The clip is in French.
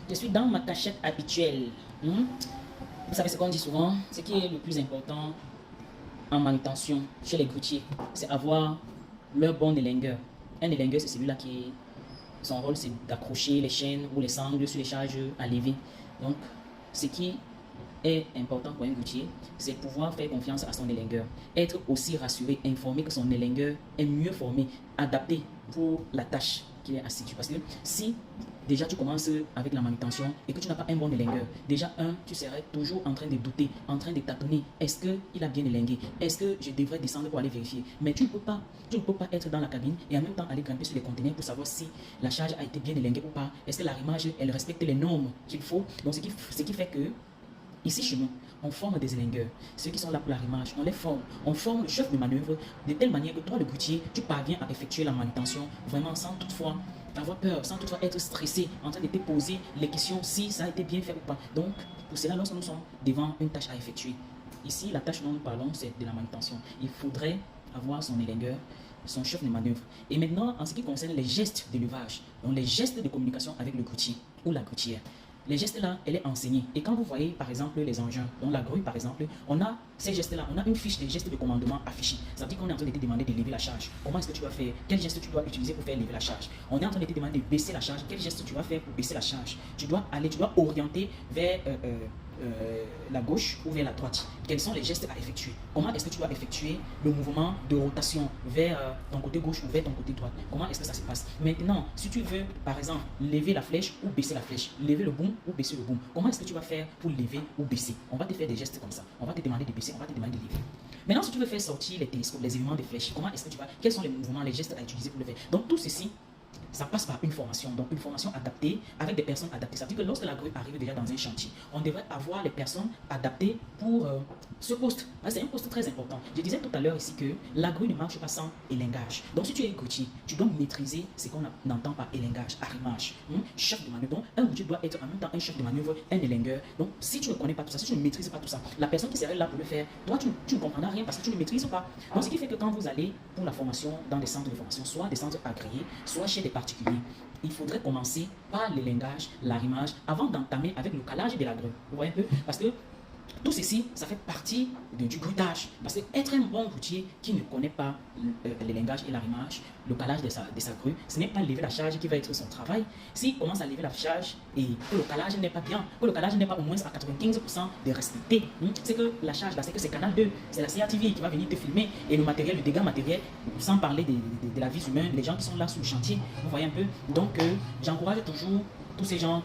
Je suis dans ma cachette habituelle. Hmm? Vous savez ce qu'on dit souvent, ce qui est le plus important en manutention chez les grutiers, c'est avoir leur bon élingueur. Un élingueur, c'est celui-là qui, son rôle, c'est d'accrocher les chaînes ou les sangles sur les charges à lever. Donc, ce qui est important pour un grutier, c'est pouvoir faire confiance à son élingueur. Être aussi rassuré, informé que son élingueur est mieux formé, adapté pour la tâche qu'il est assidue. Parce que si déjà tu commences avec la manutention et que tu n'as pas un bon élingueur, déjà tu serais toujours en train de douter, en train de tâtonner. Est-ce qu'il a bien élingué? Est-ce que je devrais descendre pour aller vérifier? Mais tu ne peux pas être dans la cabine et en même temps aller grimper sur les conteneurs pour savoir si la charge a été bien élinguée ou pas. Est-ce que l'arrimage, elle respecte les normes qu'il faut? Donc ce qui fait que ici chez nous, on forme des élingueurs. Ceux qui sont là pour l'arrimage, on les forme. On forme le chef de manœuvre de telle manière que toi, le grutier, tu parviens à effectuer la manutention vraiment sans toutefois avoir peur, sans toutefois être stressé, en train de te poser les questions si ça a été bien fait ou pas. Donc, pour cela, lorsque nous sommes devant une tâche à effectuer, ici, la tâche dont nous parlons, c'est de la manutention. Il faudrait avoir son élingueur, son chef de manœuvre. Et maintenant, en ce qui concerne les gestes d'élevage, donc les gestes de communication avec le grutier ou la grutière, les gestes-là, elle est enseignée. Et quand vous voyez, par exemple, les engins, donc la grue, par exemple, on a ces gestes-là, on a une fiche des gestes de commandement affichée. Ça veut dire qu'on est en train de te demander de lever la charge. Comment est-ce que tu vas faire? Quel geste tu dois utiliser pour faire lever la charge? On est en train de te demander de baisser la charge. Quel geste tu vas faire pour baisser la charge? Tu dois orienter vers la gauche ou vers la droite. Quels sont les gestes à effectuer? Comment est-ce que tu dois effectuer le mouvement de rotation vers ton côté gauche ou vers ton côté droit? Comment est-ce que ça se passe? Maintenant, si tu veux, par exemple, lever la flèche ou baisser la flèche, lever le boom ou baisser le boom, comment est-ce que tu vas faire pour lever ou baisser? On va te faire des gestes comme ça. On va te demander de baisser, on va te demander de lever. Maintenant, si tu veux faire sortir les télescopes, les éléments des flèches, comment est-ce que tu vas, quels sont les mouvements, les gestes à utiliser pour le faire? Donc, tout ceci, ça passe par une formation, donc une formation adaptée avec des personnes adaptées. Ça veut dire que lorsque la grue arrive déjà dans un chantier, on devrait avoir les personnes adaptées pour ce poste. C'est un poste très important. Je disais tout à l'heure ici que la grue ne marche pas sans élingage. Donc si tu es grutier, tu dois maîtriser ce qu'on entend par élingage, arrimage, chef de manœuvre. Donc un grutier doit être en même temps un chef de manœuvre, un élingueur. Donc si tu ne connais pas tout ça, si tu ne maîtrises pas tout ça, la personne qui serait là pour le faire, toi tu ne comprendras rien parce que tu ne maîtrises pas. Donc ce qui fait que quand vous allez pour la formation dans des centres de formation, soit des centres agréés, soit chez des particuliers, il faudrait commencer par l'élingage, l'arrimage, avant d'entamer avec le calage de la grue. Vous voyez un peu? Parce que tout ceci, ça fait partie du grutage. Parce que être un bon grutier qui ne connaît pas l'élingage et l'arrimage, le calage de sa grue, ce n'est pas lever la charge qui va être son travail. S'il commence à lever la charge et que le calage n'est pas bien, que le calage n'est pas au moins à 95% de respecté, c'est que la charge là, c'est que c'est Canal 2, c'est la CRTV qui va venir te filmer et le matériel, le dégât matériel, sans parler de la vie humaine, les gens qui sont là sous le chantier, vous voyez un peu. Donc, j'encourage toujours tous ces gens